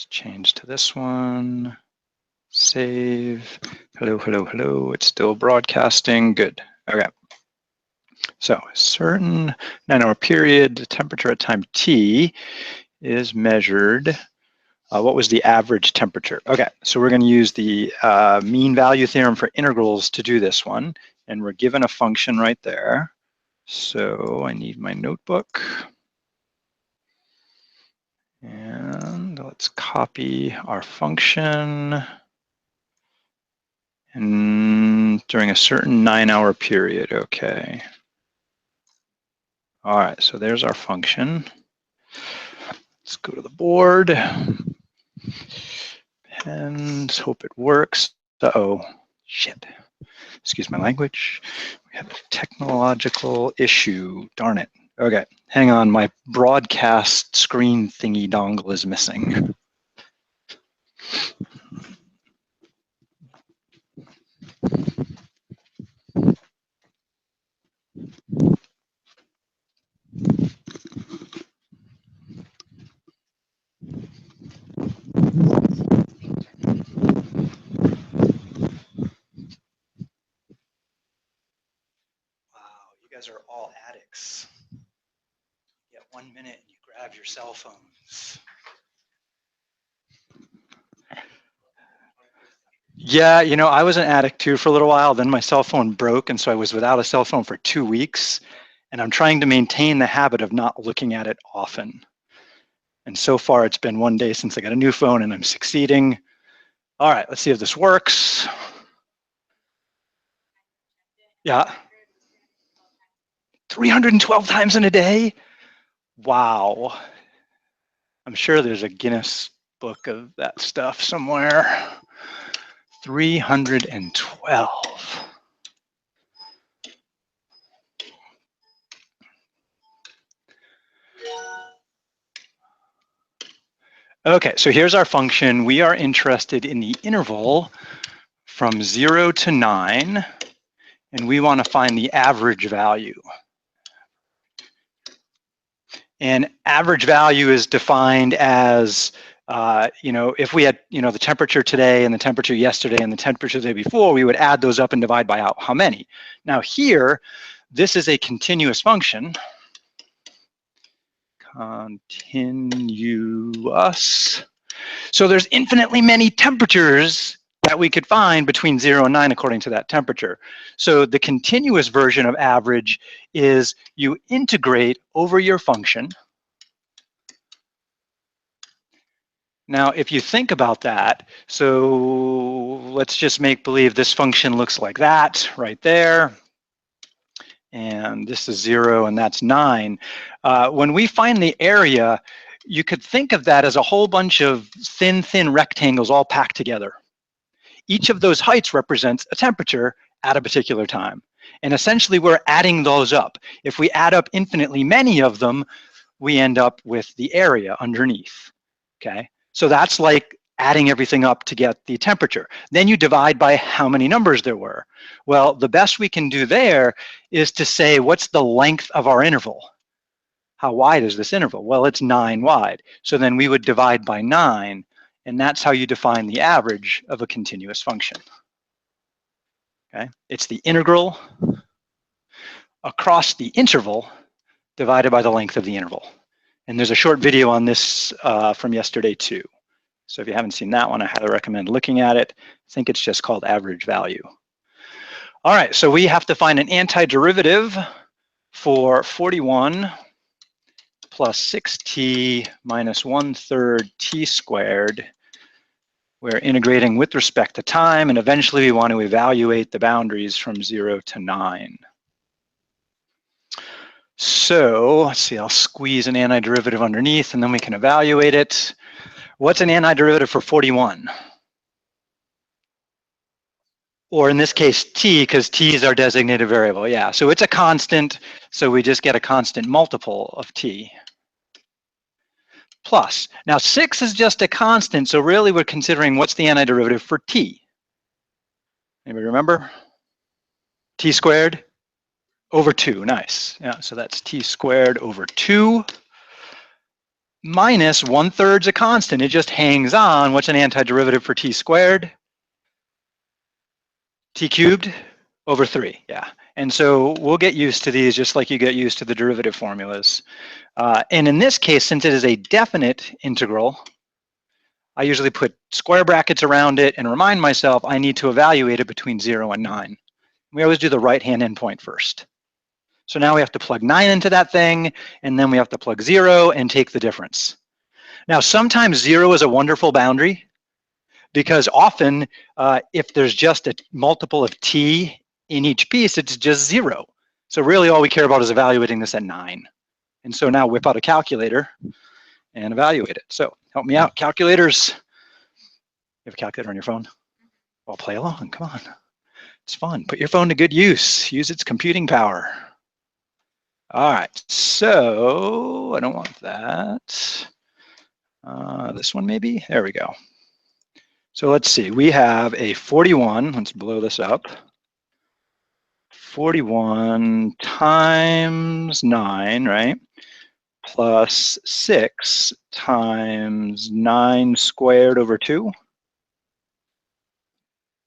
Let's change to this one. Save. Hello, hello, hello. It's still broadcasting. Good. Okay. So a certain 9-hour period, the temperature at time t is measured. What was the average temperature? Okay, so we're going to use the mean value theorem for integrals to do this one. And we're given a function right there. So I need my notebook. And let's copy our function. And during a certain 9-hour period, okay. All right, so there's our function. Let's go to the board. And hope it works. Uh-oh, shit. Excuse my language. We have a technological issue, darn it. Okay, hang on, my broadcast screen thingy dongle is missing. You guys are all addicts. You get 1 minute and you grab your cell phones. Yeah, you know, I was an addict too for a little while. Then my cell phone broke, and so I was without a cell phone for 2 weeks. And I'm trying to maintain the habit of not looking at it often. And so far, it's been 1 day since I got a new phone, and I'm succeeding. All right, let's see if this works. Yeah. 312 times in a day? Wow. I'm sure there's a Guinness book of that stuff somewhere. 312. Okay, so here's our function. We are interested in the interval from 0 to 9, and we want to find the average value. And average value is defined as, you know, if we had, you know, the temperature today and the temperature yesterday and the temperature the day before, we would add those up and divide by how many. Now here, this is a continuous function. Continuous. So there's infinitely many temperatures that we could find between 0 and 9 according to that temperature. So the continuous version of average is you integrate over your function. Now, if you think about that, so let's just make believe this function looks like that right there. And this is 0 and that's 9. When we find the area, you could think of that as a whole bunch of thin rectangles all packed together. Each of those heights represents a temperature at a particular time. And essentially, we're adding those up. If we add up infinitely many of them, we end up with the area underneath, okay? So that's like adding everything up to get the temperature. Then you divide by how many numbers there were. Well, the best we can do there is to say, what's the length of our interval? How wide is this interval? Well, it's 9 wide. So then we would divide by 9, and that's how you define the average of a continuous function. Okay, it's the integral across the interval divided by the length of the interval. And there's a short video on this from yesterday too. So if you haven't seen that one, I highly recommend looking at it. I think it's just called average value. All right, so we have to find an antiderivative for 41 plus 6t minus 1/3 t squared. We're integrating with respect to time, and eventually we want to evaluate the boundaries from 0 to 9. So let's see, I'll squeeze an antiderivative underneath and then we can evaluate it. What's an antiderivative for 41? Or in this case, t, because t is our designated variable. Yeah, so it's a constant, so we just get a constant multiple of t. Plus, now 6 is just a constant, so really we're considering what's the antiderivative for t. Anybody remember? T squared over 2, nice. Yeah, so that's t squared over 2. minus 1/3 a constant. It just hangs on. What's an antiderivative for t squared? T cubed over 3, yeah. And so we'll get used to these just like you get used to the derivative formulas. And in this case, since it is a definite integral, I usually put square brackets around it and remind myself I need to evaluate it between 0 and 9. We always do the right-hand endpoint first. So now we have to plug 9 into that thing, and then we have to plug 0 and take the difference. Now, sometimes 0 is a wonderful boundary, because often if there's just a multiple of t in each piece, it's just 0. So really all we care about is evaluating this at 9. And so now whip out a calculator and evaluate it. So help me out, calculators. You have a calculator on your phone? Well, play along, come on. It's fun. Put your phone to good use. Use its computing power. All right, so I don't want that. This one maybe? There we go. So let's see, we have a 41, let's blow this up. 41 times 9, right? Plus 6 times 9 squared over 2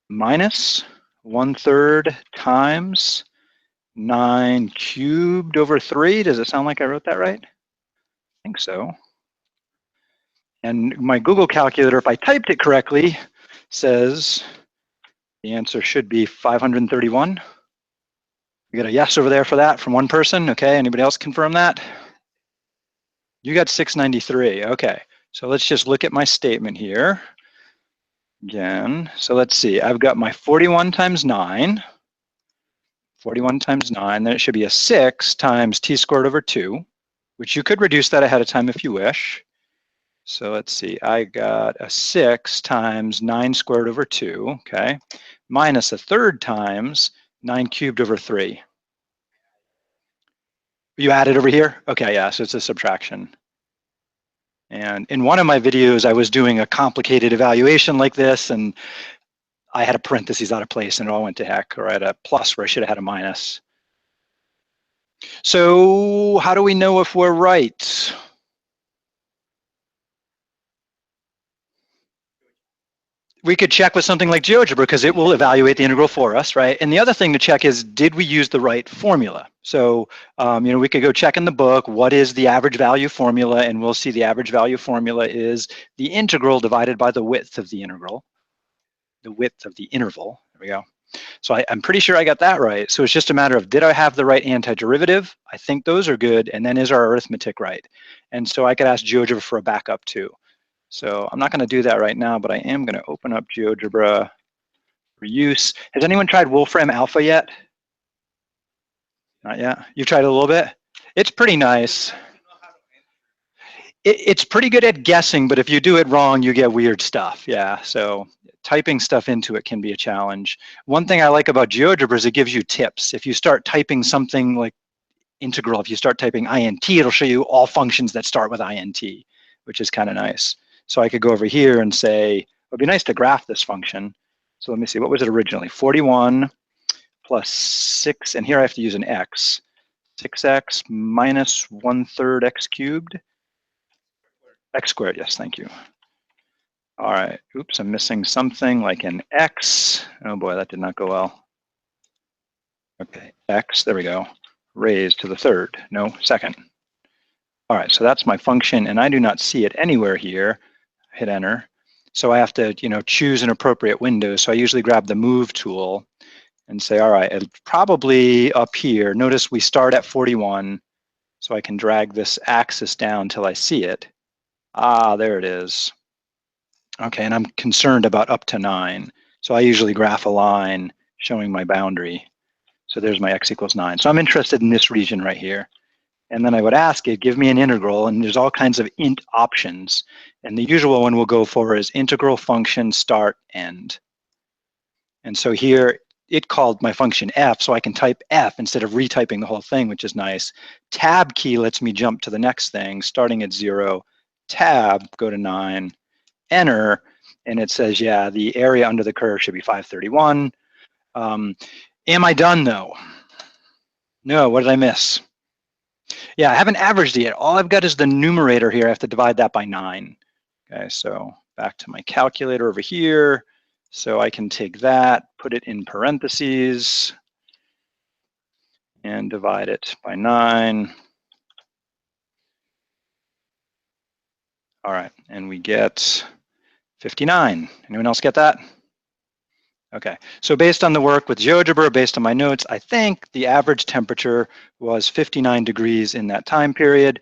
minus 1/3 times 9 cubed over 3. Does it sound like I wrote that right? I think so. And my Google calculator, if I typed it correctly, says the answer should be 531. We got a yes over there for that from one person. Okay, anybody else confirm that? You got 693. Okay, so let's just look at my statement here again. So let's see, I've got my 41 times 9. 41 times 9, then it should be a 6 times t squared over 2, which you could reduce that ahead of time if you wish. So let's see, I got a 6 times 9 squared over 2, okay, minus a 1/3 times 9 cubed over 3. You add it over here? Okay, yeah, so it's a subtraction. And in one of my videos, I was doing a complicated evaluation like this, and I had a parentheses out of place and it all went to heck, or I had a plus where I should have had a minus. So how do we know if we're right? We could check with something like Geogebra because it will evaluate the integral for us, right? And the other thing to check is, did we use the right formula? So, you know, we could go check in the book, what is the average value formula? And we'll see the average value formula is the integral divided by the width of the integral, the width of the interval. There we go. So I'm pretty sure I got that right. So it's just a matter of, did I have the right antiderivative? I think those are good. And then is our arithmetic right? And so I could ask Geogebra for a backup too. So I'm not going to do that right now, but I am going to open up Geogebra for use. Has anyone tried Wolfram Alpha yet? Not yet? You've tried it a little bit? It's pretty nice. It's pretty good at guessing, but if you do it wrong, you get weird stuff. Yeah, so typing stuff into it can be a challenge. One thing I like about Geogebra is it gives you tips. If you start typing something like integral, if you start typing int, it'll show you all functions that start with int, which is kind of nice. So I could go over here and say, it would be nice to graph this function. So let me see, what was it originally? 41 plus 6, and here I have to use an x. 6x minus 1/3 x cubed. X squared, yes, thank you. All right, oops, I'm missing something like an x. Oh boy, that did not go well. Okay, x, there we go. Raised to the 3rd, no, 2nd. All right, so that's my function, and I do not see it anywhere here. Hit enter. So I have to, you know, choose an appropriate window. So I usually grab the move tool and say, all right, it's probably up here. Notice we start at 41, so I can drag this axis down till I see it. Ah, there it is. Okay, and I'm concerned about up to 9. So I usually graph a line showing my boundary. So there's my x equals 9. So I'm interested in this region right here. And then I would ask it, give me an integral, and there's all kinds of int options. And the usual one we'll go for is integral function start end. And so here it called my function f, so I can type f instead of retyping the whole thing, which is nice. Tab key lets me jump to the next thing, starting at 0, tab, go to 9, enter, and it says, yeah, the area under the curve should be 531. Am I done though? No, what did I miss? Yeah, I haven't averaged it yet. All I've got is the numerator here. I have to divide that by 9. Okay, so back to my calculator over here. So I can take that, put it in parentheses, and divide it by 9. All right, and we get 59. Anyone else get that? Okay, so based on the work with Geogebra, based on my notes, I think the average temperature was 59 degrees in that time period.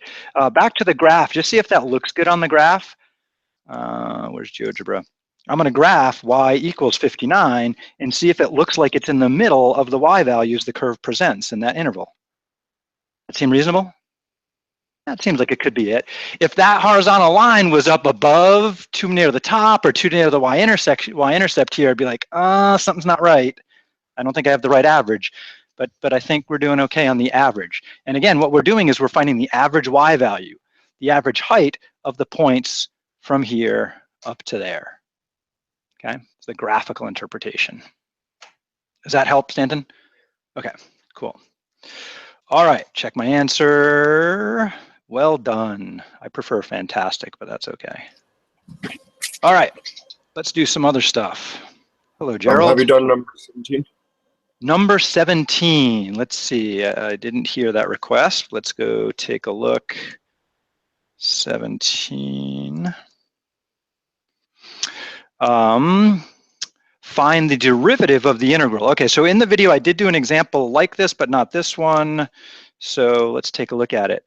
Back to the graph, just see if that looks good on the graph. Where's Geogebra? I'm going to graph y equals 59 and see if it looks like it's in the middle of the y values the curve presents in that interval. That seem reasonable? That seems like it could be it. If that horizontal line was up above, too near the top or too near the y-intercept here, I'd be like, something's not right. I don't think I have the right average. But I think we're doing okay on the average. And again, what we're doing is we're finding the average y value, the average height of the points from here up to there. Okay, it's the graphical interpretation. Does that help, Stanton? Okay, cool. All right, check my answer. Well done. I prefer fantastic, but that's okay. All right, let's do some other stuff. Hello, Gerald. Have you done number 17? Number 17, let's see, I didn't hear that request. Let's go take a look. 17. Find the derivative of the integral. Okay, so in the video I did do an example like this, but not this one. So let's take a look at it.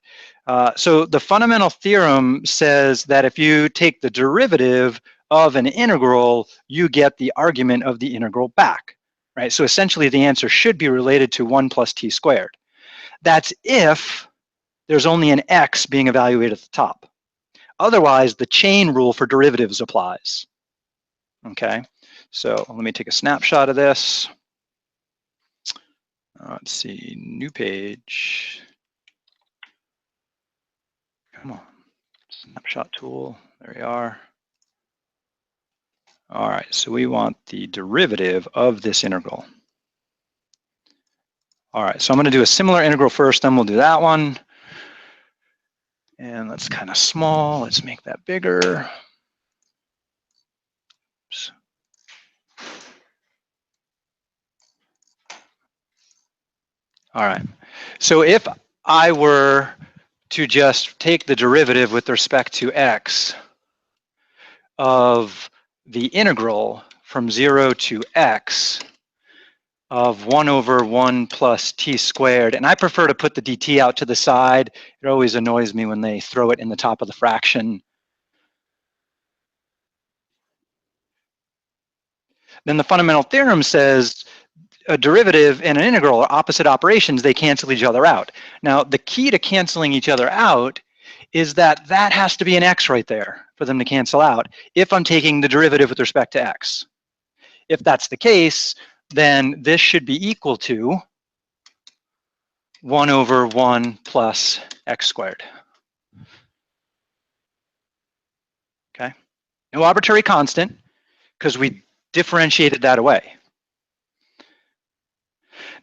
So the fundamental theorem says that if you take the derivative of an integral, you get the argument of the integral back, right? So essentially the answer should be related to 1 plus t squared. That's if there's only an x being evaluated at the top. Otherwise, the chain rule for derivatives applies, okay? So let me take a snapshot of this. Let's see, new page. Come on, snapshot tool, there we are. All right, so we want the derivative of this integral. All right, so I'm gonna do a similar integral first, then we'll do that one. And that's kind of small, let's make that bigger. Oops. All right, so if I were to just take the derivative with respect to x of the integral from 0 to x of 1 over 1 plus t squared, and I prefer to put the dt out to the side. It always annoys me when they throw it in the top of the fraction. Then the fundamental theorem says a derivative and an integral are opposite operations, they cancel each other out. Now, the key to canceling each other out is that that has to be an x right there for them to cancel out if I'm taking the derivative with respect to x. If that's the case, then this should be equal to 1 over 1 plus x squared. Okay, no arbitrary constant because we differentiated that away.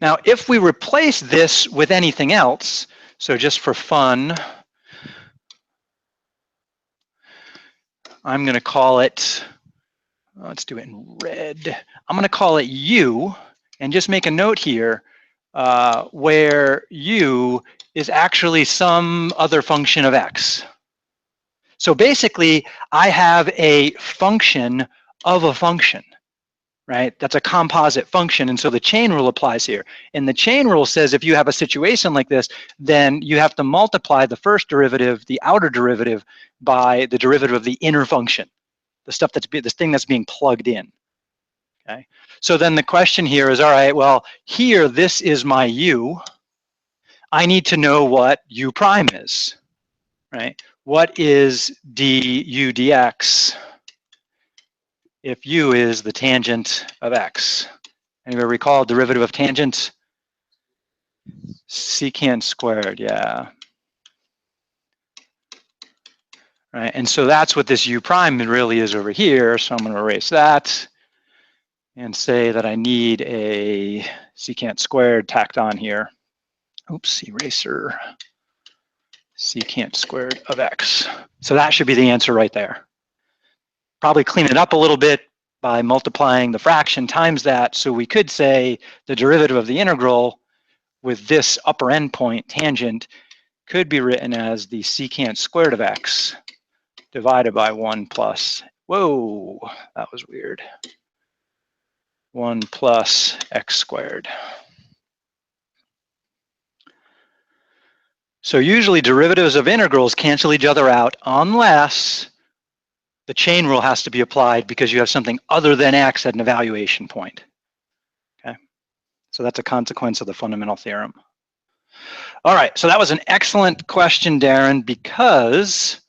Now, if we replace this with anything else, so just for fun, I'm going to call it, let's do it in red. I'm going to call it u, and just make a note here where u is actually some other function of x. So basically, I have a function of a function, right? That's a composite function, and so the chain rule applies here. And the chain rule says if you have a situation like this, then you have to multiply the first derivative, the outer derivative, by the derivative of the inner function, the stuff that's this thing that's being plugged in. Okay. So then the question here is, all right, well, here this is my u. I need to know what u prime is, right? What is du dx if u is the tangent of x? Anybody recall derivative of tangent? Secant squared, yeah. Right, and so that's what this u prime really is over here. So I'm going to erase that and say that I need a secant squared tacked on here. Oops, eraser. secant squared of x. So that should be the answer right there. Probably clean it up a little bit by multiplying the fraction times that. So we could say the derivative of the integral with this upper endpoint tangent could be written as the secant squared of x divided by 1 plus, whoa, that was weird, 1 plus x squared. So usually derivatives of integrals cancel each other out unless the chain rule has to be applied because you have something other than x at an evaluation point. Okay, so that's a consequence of the fundamental theorem. All right, so that was an excellent question, Darren, because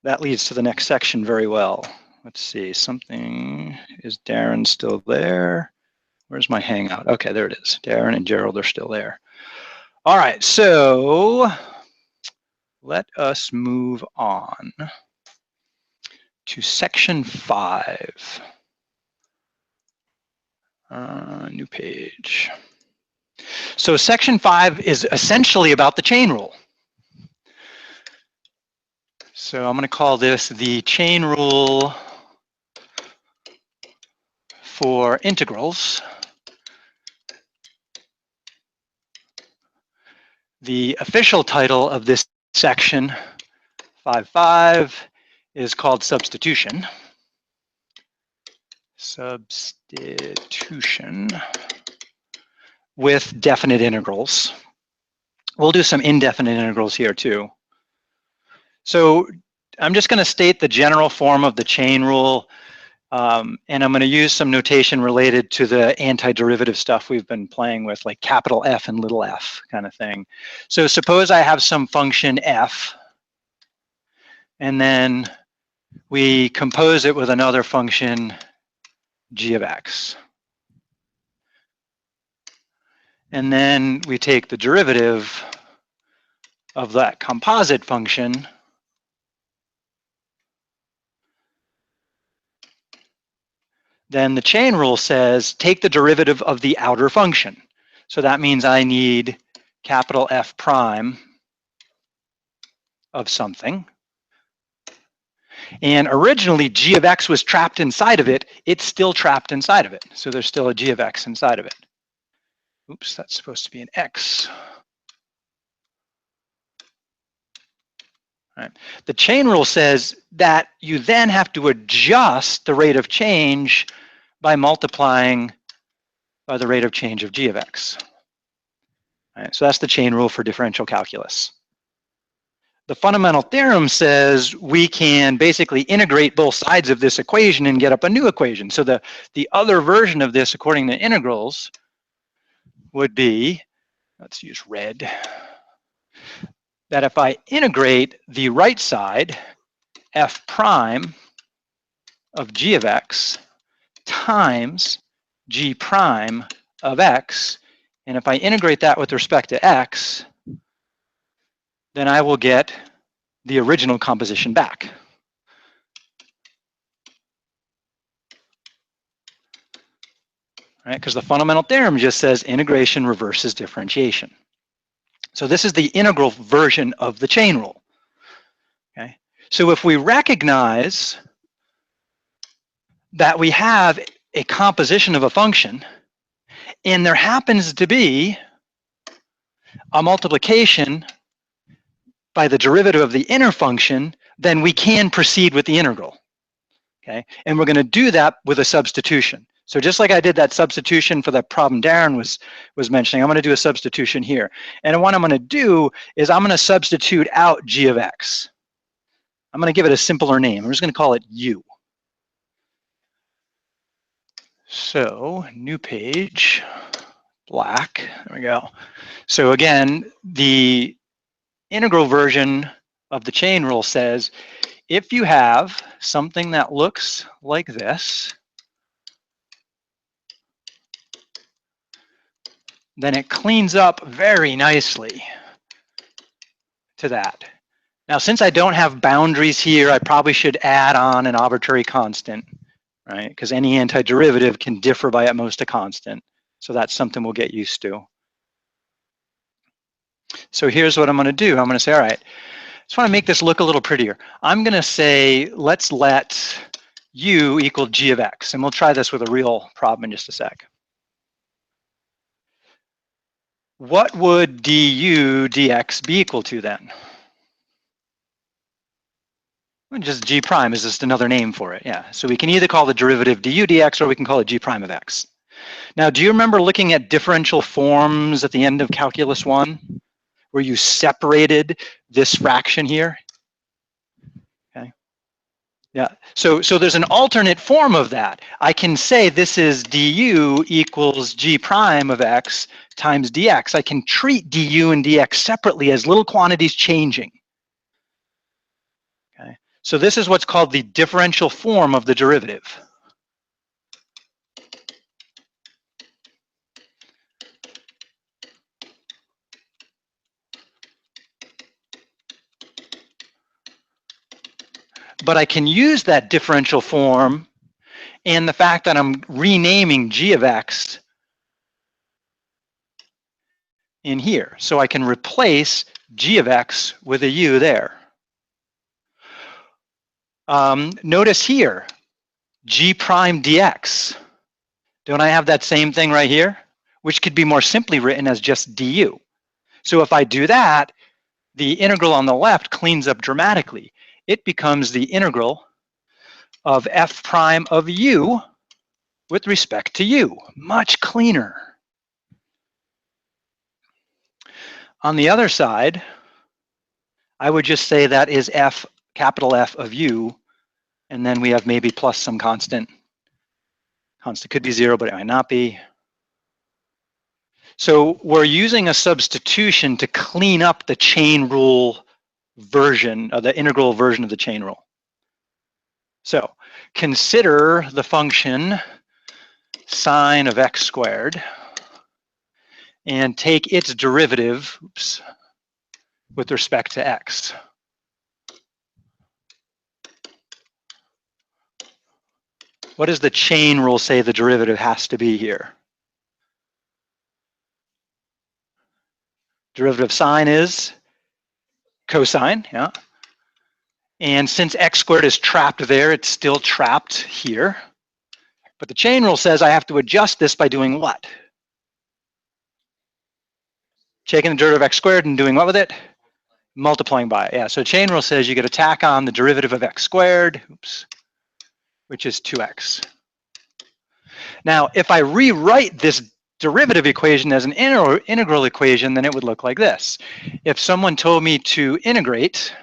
that leads to the next section very well. Let's see, is Darren still there? Where's my hangout? Okay, there it is. Darren and Gerald are still there. All right, so let us move on to section 5. New page. So section 5 is essentially about the chain rule. So I'm going to call this the chain rule for integrals. The official title of this section, 5.5, is called substitution. Substitution with definite integrals. We'll do some indefinite integrals here too. So I'm just going to state the general form of the chain rule, and I'm going to use some notation related to the antiderivative stuff we've been playing with, like capital F and little f kind of thing. So suppose I have some function f, and then we compose it with another function g of x. And then we take the derivative of that composite function then the chain rule says take the derivative of the outer function. So that means I need capital F prime of something. And originally g of x was trapped inside of it. It's still trapped inside of it. So there's still a g of x inside of it. Oops, that's supposed to be an x. All right. The chain rule says that you then have to adjust the rate of change by multiplying by the rate of change of g of x. All right, so that's the chain rule for differential calculus. The fundamental theorem says we can basically integrate both sides of this equation and get up a new equation. So the other version of this, according to integrals, would be, let's use red, that if I integrate the right side, f prime of g of x times g prime of x, and if I integrate that with respect to x, then I will get the original composition back. Right? Because the fundamental theorem just says integration reverses differentiation. So this is the integral version of the chain rule. Okay? So if we recognize that we have a composition of a function, and there happens to be a multiplication by the derivative of the inner function, then we can proceed with the integral. Okay, and we're going to do that with a substitution. So just like I did that substitution for the problem Darren was mentioning, I'm going to do a substitution here. And what I'm going to do is I'm going to substitute out g of x. I'm going to give it a simpler name. I'm just going to call it u. So new page, black, there we go. So again, the integral version of the chain rule says if you have something that looks like this, then it cleans up very nicely to that. Now, since I don't have boundaries here, I probably should add on an arbitrary constant, right? Because any antiderivative can differ by at most a constant. So that's something we'll get used to. So here's what I'm going to do. I'm going to say, all right, just want to make this look a little prettier. I'm going to say, let's let u equal g of x. And we'll try this with a real problem in just a sec. What would du dx be equal to then? Just g prime is just another name for it, yeah. So we can either call the derivative du dx or we can call it g prime of x. Now, do you remember looking at differential forms at the end of Calculus 1, where you separated this fraction here? Okay. Yeah, so there's an alternate form of that. I can say this is du equals g prime of x times dx. I can treat du and dx separately as little quantities changing. Okay. So this is what's called the differential form of the derivative. But I can use that differential form and the fact that I'm renaming g of x in here. So I can replace g of x with a u there. Notice here, g prime dx. Don't I have that same thing right here? Which could be more simply written as just du. So if I do that, the integral on the left cleans up dramatically. It becomes the integral of f prime of u with respect to u. Much cleaner. On the other side, I would just say that is f, capital F of u, and then we have maybe plus some constant. Constant could be 0, but it might not be. So we're using a substitution to clean up the chain rule version, of the integral version of the chain rule. So consider the function sine of x squared and take its derivative, oops, with respect to x. What does the chain rule say the derivative has to be here? Derivative of sine is cosine, yeah. And since x squared is trapped there, it's still trapped here. But the chain rule says I have to adjust this by doing what? Taking the derivative of x squared and doing what with it? Multiplying by it, yeah. So chain rule says you get to tack on the derivative of x squared, oops, which is 2x. Now, if I rewrite this derivative equation as an integral equation, then it would look like this. If someone told me to integrate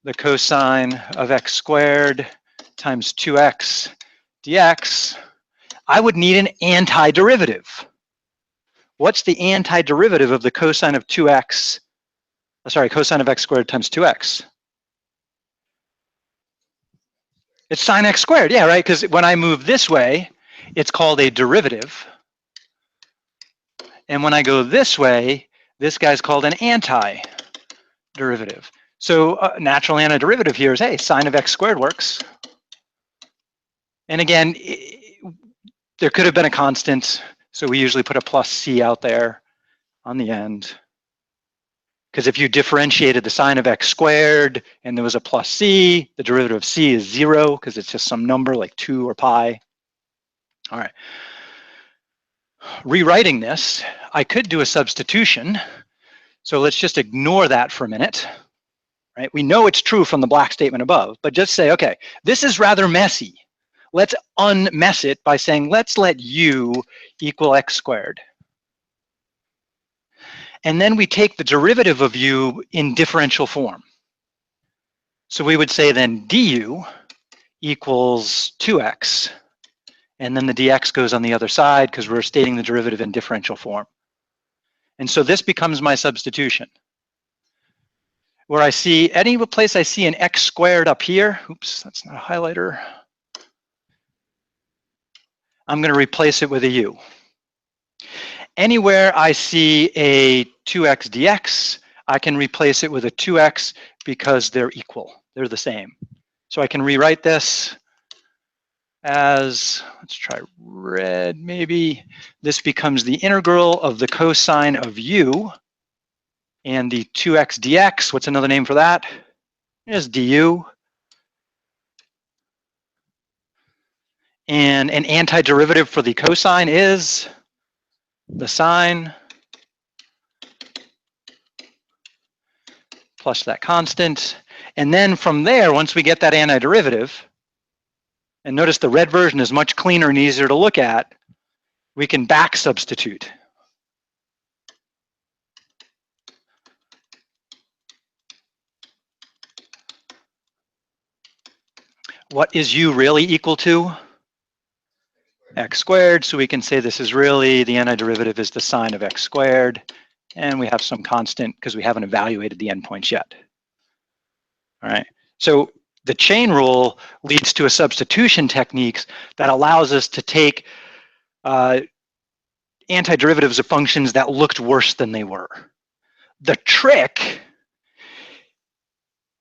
the cosine of x squared times 2x dx, I would need an antiderivative. What's the antiderivative of the cosine of 2x, cosine of x squared times 2x? It's sine x squared, yeah, right? Because when I move this way, it's called a derivative. And when I go this way, this guy's called an antiderivative. So natural antiderivative here is, hey, sine of x squared works. And again, there could have been a constant, so we usually put a plus c out there on the end. Because if you differentiated the sine of x squared and there was a plus c, the derivative of c is 0 because it's just some number like 2 or pi. All right. Rewriting this, I could do a substitution. So let's just ignore that for a minute. Right? We know it's true from the black statement above, but just say, okay, this is rather messy. Let's unmess it by saying, let's let u equal x squared. And then we take the derivative of u in differential form. So we would say then du equals 2x. And then the dx goes on the other side because we're stating the derivative in differential form. And so this becomes my substitution. Where I see, any place I see an x squared up here, oops, that's not a highlighter. I'm going to replace it with a u. Anywhere I see a 2x dx, I can replace it with a 2x because they're equal. They're the same. So I can rewrite this as, let's try red maybe. This becomes the integral of the cosine of u And the 2x dx, what's another name for that? Is du. And an antiderivative for the cosine is the sine plus that constant. And then from there, once we get that antiderivative, and notice the red version is much cleaner and easier to look at, we can back substitute. What is u really equal to? X squared, so we can say this is really, the antiderivative is the sine of x squared, and we have some constant because we haven't evaluated the endpoints yet. All right, so the chain rule leads to a substitution technique that allows us to take antiderivatives of functions that looked worse than they were. The trick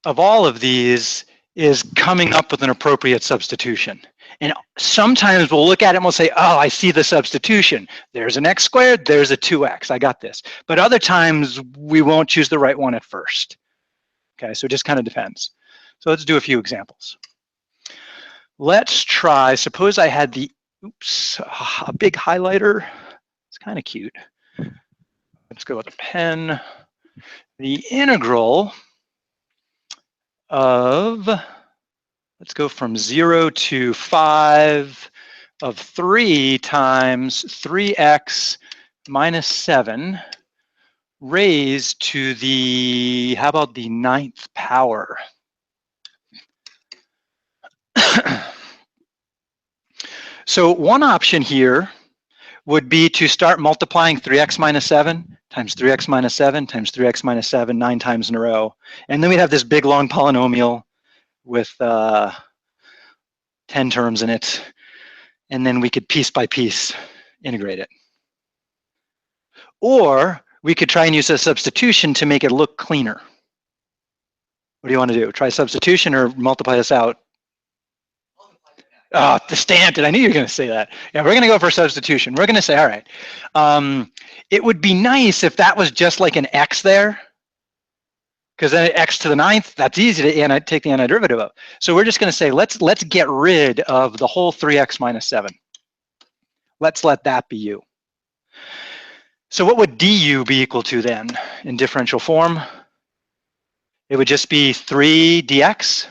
of all of these is coming up with an appropriate substitution. And sometimes we'll look at it and we'll say, oh, I see the substitution. There's an x squared, there's a 2x, I got this. But other times we won't choose the right one at first. Okay, so it just kind of depends. So let's do a few examples. Let's try, suppose I had the, oops, a big highlighter. It's kind of cute. Let's go with a pen. The integral of, let's go from 0 to 5 of 3 times 3x minus 7 raised to the, how about the 9th power? So one option here would be to start multiplying 3x minus 7 times 3x minus 7 times 3x minus 7 9 times in a row. And then we'd have this big long polynomial with 10 terms in it. And then we could piece by piece integrate it. Or we could try and use a substitution to make it look cleaner. What do you want to do? Try substitution or multiply this out? Oh, the stamped it. I knew you were going to say that. Yeah, we're going to go for substitution. We're going to say, all right, it would be nice if that was just like an x there, because then x to the 9th, that's easy to take the antiderivative of. So we're just going to say, let's get rid of the whole 3x minus 7. Let's let that be u. So what would du be equal to then in differential form? It would just be 3 dx.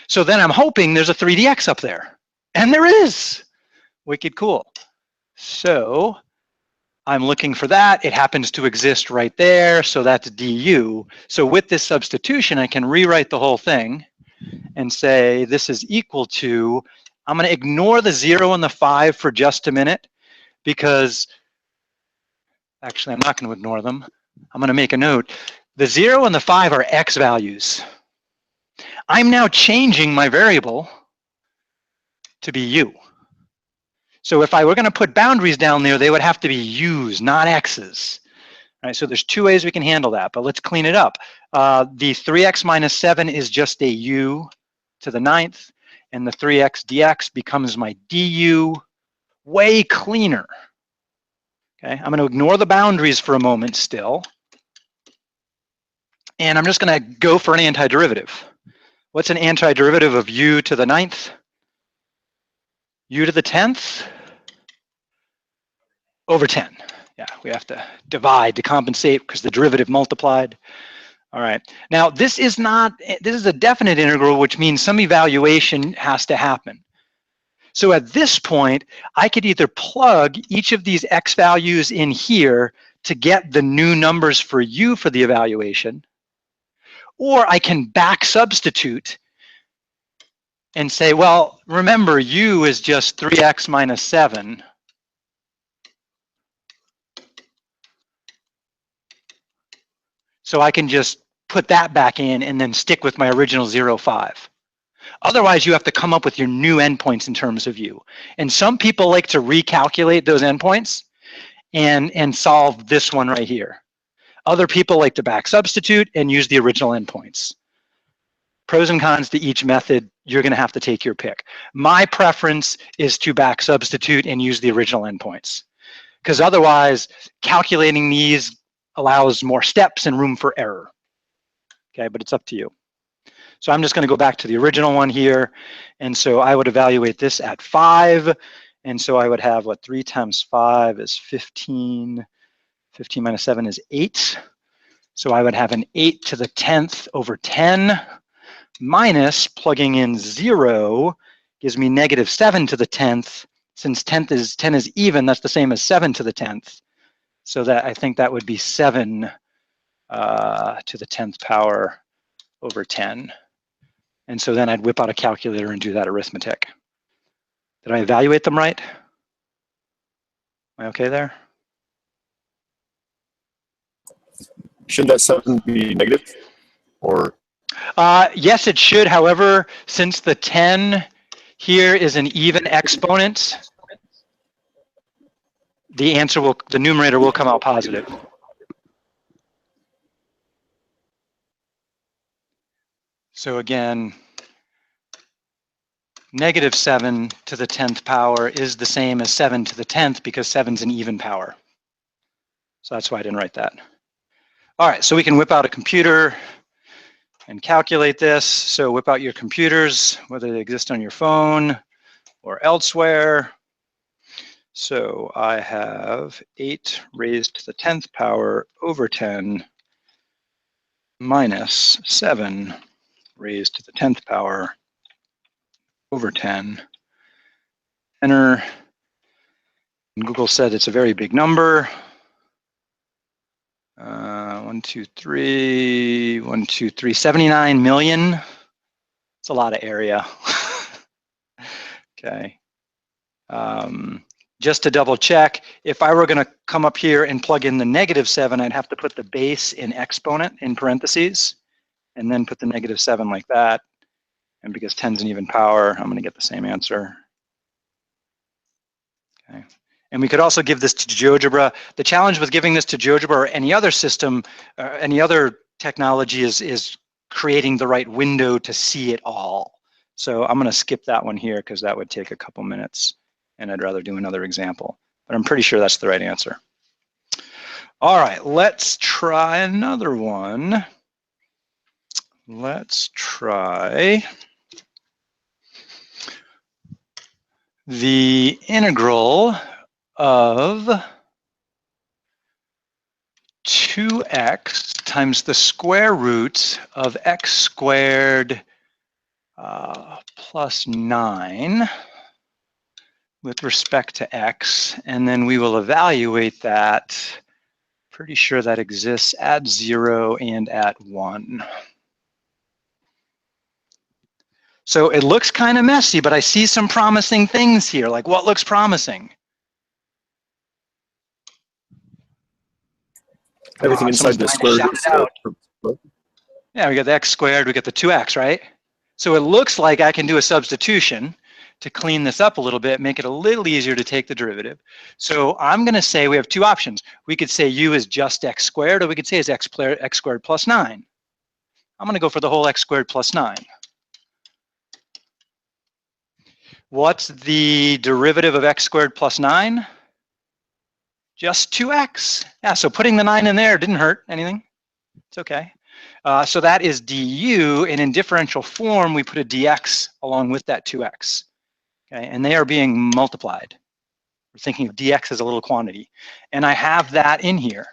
So then I'm hoping there's a 3 dx up there. And there is. Wicked cool. So I'm looking for that. It happens to exist right there. So that's du. So with this substitution, I can rewrite the whole thing and say this is equal to, I'm going to ignore the 0 and the 5 for just a minute, because actually I'm not going to ignore them. I'm going to make a note. The 0 and the 5 are x values. I'm now changing my variable to be u. So if I were going to put boundaries down there, they would have to be u's, not x's. All right, so there's 2 ways we can handle that, but let's clean it up. The 3x minus 7 is just a u to the 9th, and the 3x dx becomes my du. Way cleaner. Okay, I'm going to ignore the boundaries for a moment still, and I'm just going to go for an antiderivative. What's an antiderivative of u to the 9th? U to the 10th? Over 10. Yeah, we have to divide to compensate because the derivative multiplied. All right. Now, this is a definite integral, which means some evaluation has to happen. So at this point, I could either plug each of these x values in here to get the new numbers for u for the evaluation, or I can back substitute and say, well, remember, u is just 3x minus 7. So I can just put that back in and then stick with my original 0, 5. Otherwise, you have to come up with your new endpoints in terms of u. And some people like to recalculate those endpoints and solve this one right here. Other people like to back substitute and use the original endpoints. Pros and cons to each method, you're going to have to take your pick. My preference is to back substitute and use the original endpoints, because otherwise calculating these allows more steps and room for error. Okay, but it's up to you. So I'm just going to go back to the original one here. And so I would evaluate this at 5. And so I would have, what, 3 times 5 is 15. 15 minus 7 is 8. So I would have an 8 to the 10th over 10 minus plugging in 0 gives me negative 7 to the 10th. Since 10 is even, that's the same as 7 to the 10th. So that I think that would be 7 to the 10th power over 10. And so then I'd whip out a calculator and do that arithmetic. Did I evaluate them right? Am I okay there? Shouldn't that 7 be negative? Or yes, it should. However, since the 10 here is an even exponent, the numerator will come out positive. So again, negative 7 to the 10th power is the same as 7 to the 10th because 7's an even power. So that's why I didn't write that. All right, so we can whip out a computer and calculate this. So whip out your computers, whether they exist on your phone or elsewhere. So I have 8 raised to the 10th power over 10 minus 7 raised to the 10th power over 10. Enter. And Google said it's a very big number. 1, 2, 3, 1, 2, 3, 79 million. It's a lot of area. Okay. Just to double check, if I were going to come up here and plug in the negative 7, I'd have to put the base in exponent in parentheses, and then put the negative 7 like that. And because 10's an even power, I'm going to get the same answer. Okay. And we could also give this to GeoGebra. The challenge with giving this to GeoGebra or any other system, any other technology is creating the right window to see it all. So I'm going to skip that one here because that would take a couple minutes, and I'd rather do another example. But I'm pretty sure that's the right answer. All right, let's try another one. Let's try the integral of 2x times the square root of x squared plus 9 with respect to x, and then we will evaluate that. Pretty sure that exists at 0 and at 1. So it looks kind of messy, but I see some promising things here. Like, what looks promising? everything inside the square root. Yeah, we got the x squared, we got the 2x, right? So it looks like I can do a substitution to clean this up a little bit, make it a little easier to take the derivative. So I'm going to say we have two options. We could say u is just x squared, or we could say it's x squared plus 9. I'm going to go for the whole x squared plus 9. What's the derivative of x squared plus 9? Just 2x. Yeah, so putting the 9 in there didn't hurt anything. It's okay. So that is du, and in differential form, we put a dx along with that 2x. Okay, and they are being multiplied. We're thinking of dx as a little quantity. And I have that in here.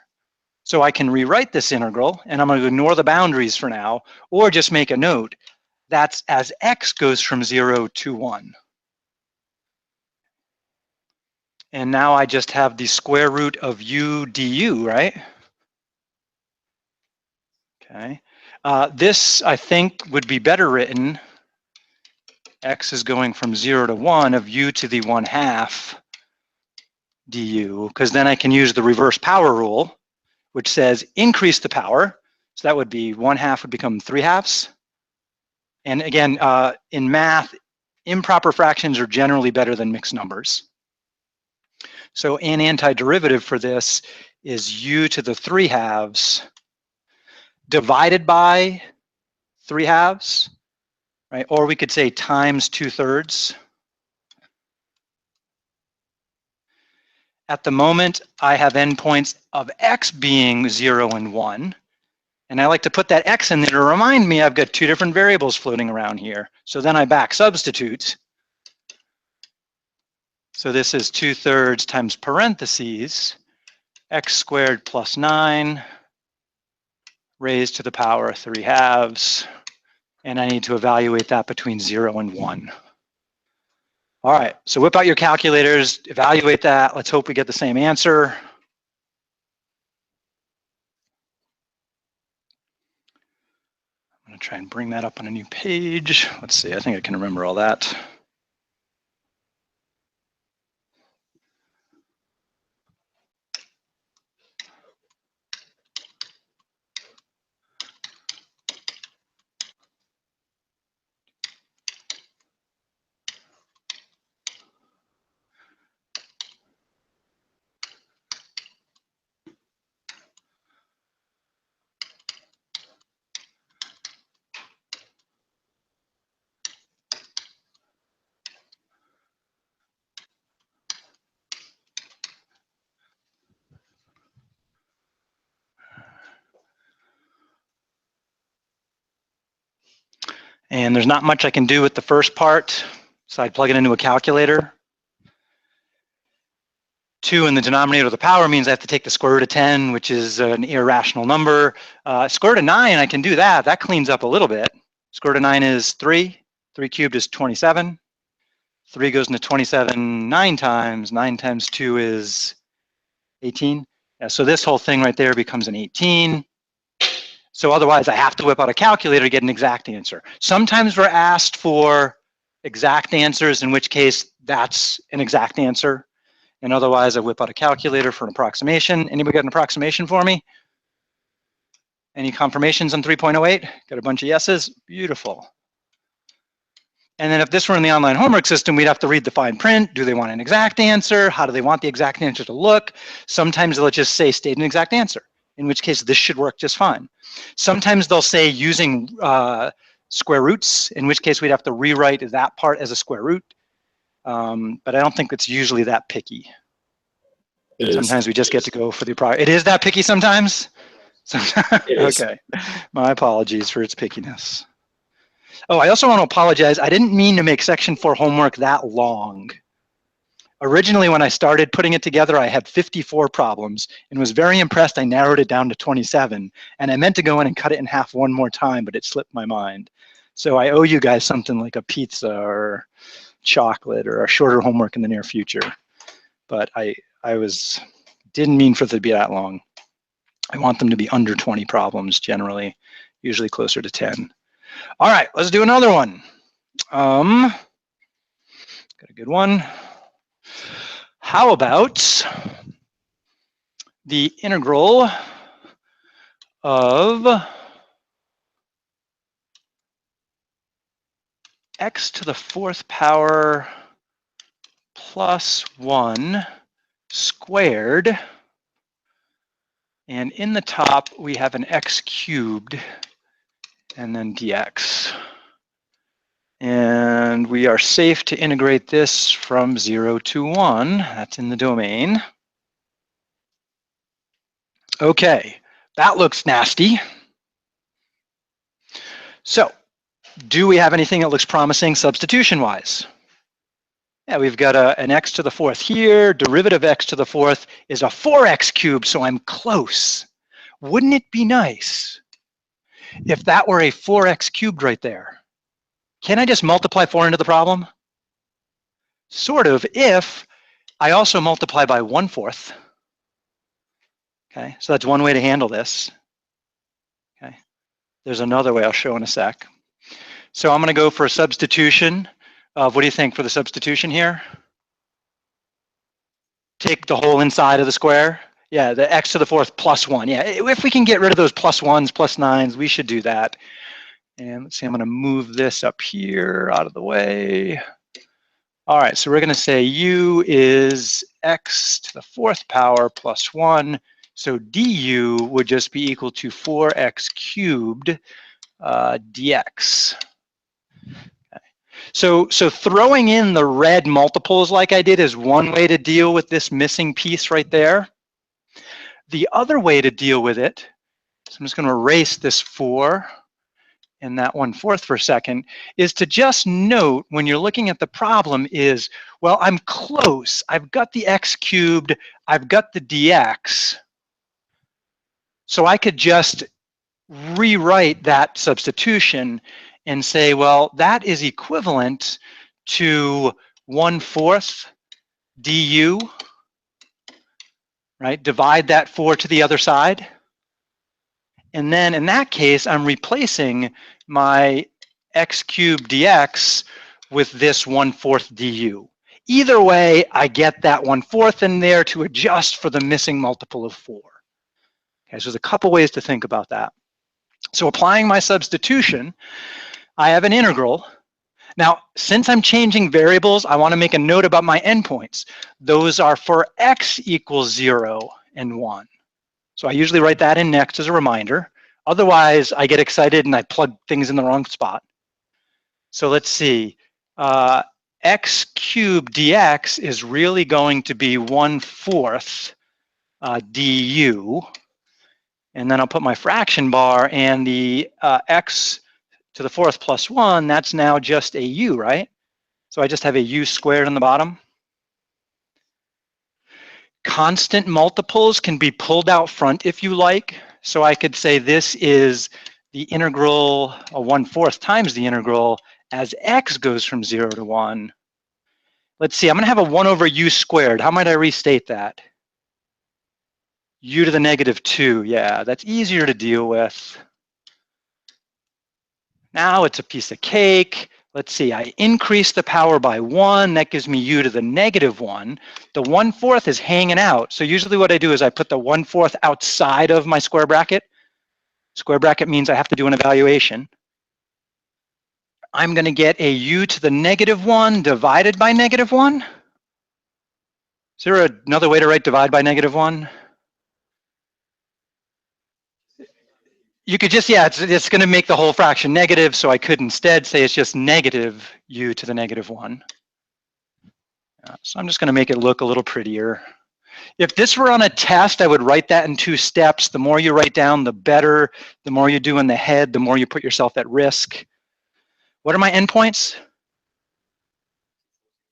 So I can rewrite this integral, and I'm going to ignore the boundaries for now, or just make a note. That's as x goes from 0 to 1. And now I just have the square root of u du, right? Okay. This, I think, would be better written. X is going from 0 to 1 of u to the 1/2 du, because then I can use the reverse power rule, which says increase the power. So that would be 1/2 would become 3/2. And again, in math, improper fractions are generally better than mixed numbers. So an antiderivative for this is u to the 3/2 divided by 3/2, right? Or we could say times 2/3. At the moment, I have endpoints of x being 0 and 1. And I like to put that x in there to remind me I've got two different variables floating around here. So then I back substitute. So this is 2/3 times parentheses, x squared plus 9 raised to the power of 3/2. And I need to evaluate that between 0 and 1. All right, so whip out your calculators, evaluate that. Let's hope we get the same answer. I'm gonna try and bring that up on a new page. Let's see, I think I can remember all that. And there's not much I can do with the first part, so I'd plug it into a calculator. 2 in the denominator of the power means I have to take the square root of 10, which is an irrational number. Square root of 9, I can do that. That cleans up a little bit. Square root of 9 is 3. 3 cubed is 27. 3 goes into 27 9 times. 9 times 2 is 18. Yeah, so this whole thing right there becomes an 18. So otherwise, I have to whip out a calculator to get an exact answer. Sometimes we're asked for exact answers, in which case that's an exact answer. And otherwise, I whip out a calculator for an approximation. Anybody got an approximation for me? Any confirmations on 3.08? Got a bunch of yeses? Beautiful. And then if this were in the online homework system, we'd have to read the fine print. Do they want an exact answer? How do they want the exact answer to look? Sometimes they'll just say state an exact answer, in which case this should work just fine. Sometimes they'll say using square roots, in which case we'd have to rewrite that part as a square root. But I don't think it's usually that picky. Sometimes we just get to go for the product. It is that picky sometimes? Okay, my apologies for its pickiness. Oh, I also want to apologize. I didn't mean to make section 4 homework that long. Originally, when I started putting it together, I had 54 problems and was very impressed. I narrowed it down to 27. And I meant to go in and cut it in half one more time, but it slipped my mind. So I owe you guys something like a pizza or chocolate or a shorter homework in the near future. But I didn't mean for it to be that long. I want them to be under 20 problems generally, usually closer to 10. All right, let's do another one. Got a good one. How about the integral of x to the 4th power plus 1 squared, and in the top we have an x cubed and then dx. And we are safe to integrate this from 0 to 1. That's in the domain. Okay, that looks nasty. So, do we have anything that looks promising substitution-wise? Yeah, we've got an x to the 4th here. Derivative x to the 4th is a 4x cubed, so I'm close. Wouldn't it be nice if that were a 4x cubed right there? Can I just multiply 4 into the problem? Sort of, if I also multiply by 1/4. Okay, so that's one way to handle this. Okay, there's another way I'll show in a sec. So I'm going to go for a substitution of, what do you think for the substitution here? Take the whole inside of the square. Yeah, the x to the 4th plus 1. Yeah, if we can get rid of those plus 1s, plus 9s, we should do that. And let's see, I'm going to move this up here out of the way. All right, so we're going to say u is x to the 4th power plus 1. So du would just be equal to 4x cubed dx. Okay. So throwing in the red multiples like I did is one way to deal with this missing piece right there. The other way to deal with it, so I'm just going to erase this 4 and that 1/4 for a second, is to just note when you're looking at the problem is, well, I'm close. I've got the x cubed, I've got the dx. So I could just rewrite that substitution and say, well, that is equivalent to 1/4 du, right? Divide that 4 to the other side. And then in that case, I'm replacing my x cubed dx with this 1/4 du. Either way, I get that 1/4 in there to adjust for the missing multiple of 4. Okay, so there's a couple ways to think about that. So applying my substitution, I have an integral. Now, since I'm changing variables, I want to make a note about my endpoints. Those are for x equals 0 and 1. So I usually write that in next as a reminder. Otherwise, I get excited and I plug things in the wrong spot. So let's see. X cubed dx is really going to be 1/4 du. And then I'll put my fraction bar, and the x to the 4th plus 1, that's now just a u, right? So I just have a u squared on the bottom. Constant multiples can be pulled out front if you like. So I could say this is the integral, 1/4 times the integral as x goes from 0 to 1. Let's see, I'm going to have a 1 over u squared. How might I restate that? U to the -2, yeah, that's easier to deal with. Now it's a piece of cake. Let's see, I increase the power by 1, that gives me u to the -1. The 1/4 is hanging out. So usually what I do is I put the 1/4 outside of my square bracket. Square bracket means I have to do an evaluation. I'm going to get a u to the -1 divided by -1. Is there another way to write divide by -1? You could just, yeah, it's going to make the whole fraction negative, so I could instead say it's just negative u to the -1. So I'm just going to make it look a little prettier. If this were on a test, I would write that in 2 steps. The more you write down, the better. The more you do in the head, the more you put yourself at risk. What are my endpoints?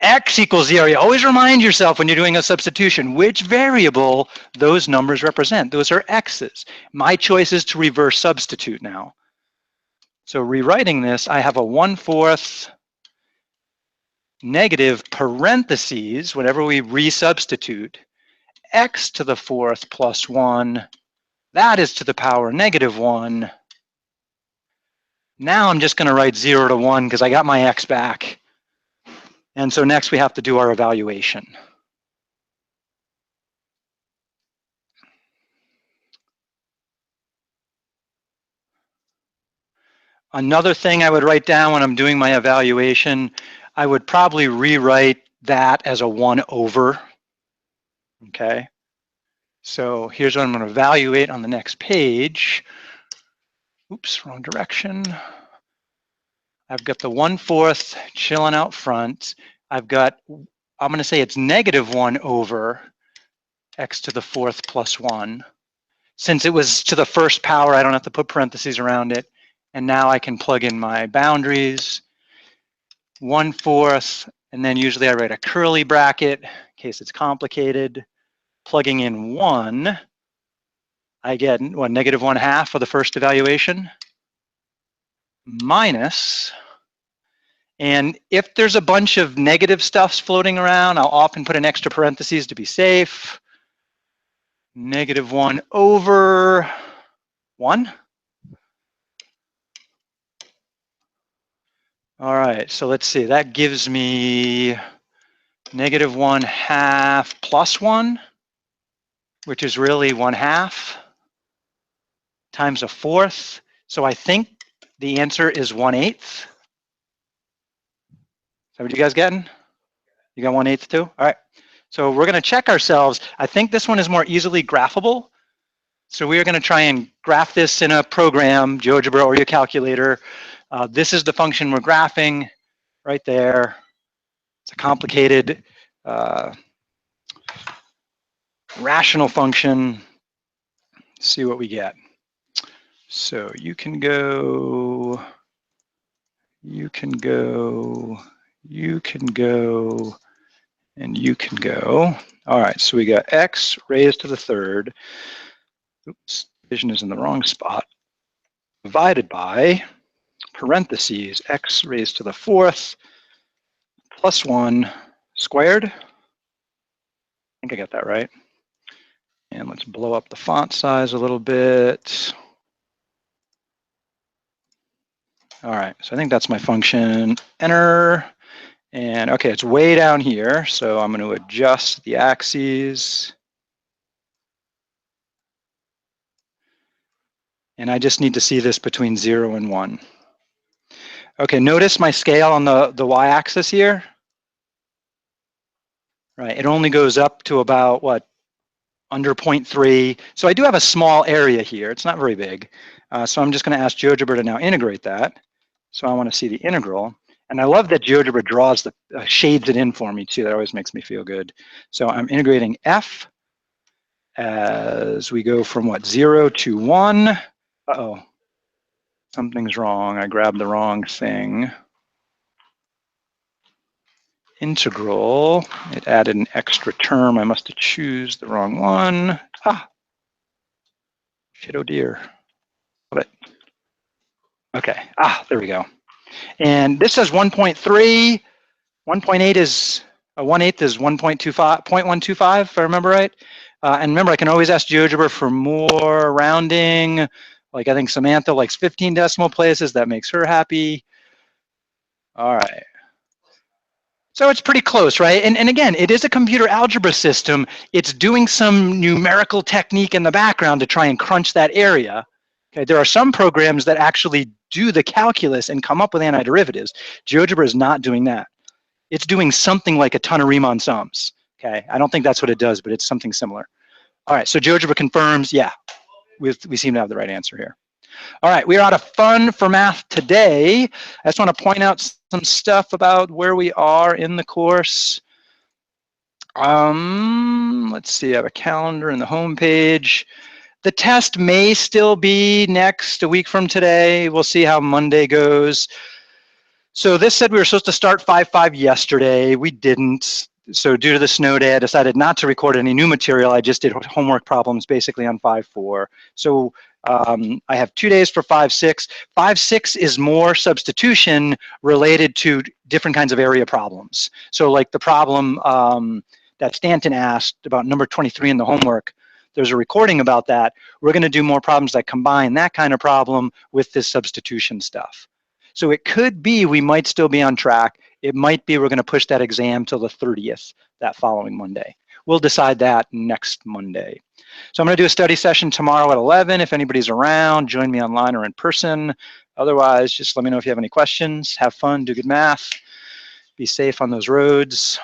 X equals 0. You always remind yourself when you're doing a substitution which variable those numbers represent. Those are x's. My choice is to reverse substitute now. So rewriting this, I have a 1/4 negative parentheses, whenever we resubstitute, x to the 4th plus 1, that is to the power -1. Now I'm just going to write 0 to 1 because I got my x back. And so next we have to do our evaluation. Another thing I would write down when I'm doing my evaluation, I would probably rewrite that as a 1 over. Okay. So here's what I'm going to evaluate on the next page. Oops, wrong direction. I've got the 1/4 chilling out front. I've got, I'm going to say it's -1 over x to the 4th plus 1. Since it was to the first power, I don't have to put parentheses around it. And now I can plug in my boundaries. 1/4, and then usually I write a curly bracket in case it's complicated. Plugging in 1, I get, what, -1/2 for the first evaluation, minus, and if there's a bunch of negative stuffs floating around, I'll often put an extra parentheses to be safe. -1 over 1. All right, so let's see, that gives me -1/2 plus 1, which is really 1/2 times a 4th. So I think the answer is 1/8. Is that what you guys getting? You got 1/8 too? All right. So we're going to check ourselves. I think this one is more easily graphable. So we are going to try and graph this in a program, Geogebra or your calculator. This is the function we're graphing. right there. It's a complicated rational function. See what we get. So you can go, you can go, you can go, and you can go. All right, so we got x raised to the third. Oops, division is in the wrong spot. Divided by parentheses x raised to the fourth plus 1 squared. I think I got that right. And let's blow up the font size a little bit. All right, so I think that's my function. Enter. And okay, it's way down here, so I'm going to adjust the axes. And I just need to see this between 0 and 1. Okay, notice my scale on the y-axis here. Right, it only goes up to about, what, under 0.3. So I do have a small area here. It's not very big. So I'm just going to ask Geogebra to now integrate that. So I want to see the integral. And I love that Geogebra draws the shades it in for me too. That always makes me feel good. So I'm integrating f as we go from what, 0 to 1. Uh-oh, something's wrong. I grabbed the wrong thing. Integral, it added an extra term. I must have choose the wrong one. Ah, shit, oh dear. Love it. Okay, there we go. And this says 1.3. 1.8 is, 1/8 is 1.25, 0.125, if I remember right. And remember, I can always ask Geogebra for more rounding. Like I think Samantha likes 15 decimal places. That makes her happy. All right. So it's pretty close, right? And again, it is a computer algebra system. It's doing some numerical technique in the background to try and crunch that area. Okay, there are some programs that actually do the calculus and come up with antiderivatives. GeoGebra is not doing that. It's doing something like a ton of Riemann sums. Okay, I don't think that's what it does, but it's something similar. All right, so GeoGebra confirms, yeah, we seem to have the right answer here. All right, we are out of fun for math today. I just want to point out some stuff about where we are in the course. Let's see, I have a calendar in the home page. The test may still be next, a week from today. We'll see how Monday goes. So this said we were supposed to start 5.5 yesterday. We didn't. So due to the snow day, I decided not to record any new material. I just did homework problems basically on 5.4. So I have 2 days for 5.6. 5.6 is more substitution related to different kinds of area problems. So like the problem that Stanton asked about number 23 in the homework, there's a recording about that. We're going to do more problems that combine that kind of problem with this substitution stuff. So it could be we might still be on track. It might be we're going to push that exam till the 30th, that following Monday. We'll decide that next Monday. So I'm going to do a study session tomorrow at 11. If anybody's around, join me online or in person. Otherwise, just let me know if you have any questions. Have fun, do good math. Be safe on those roads.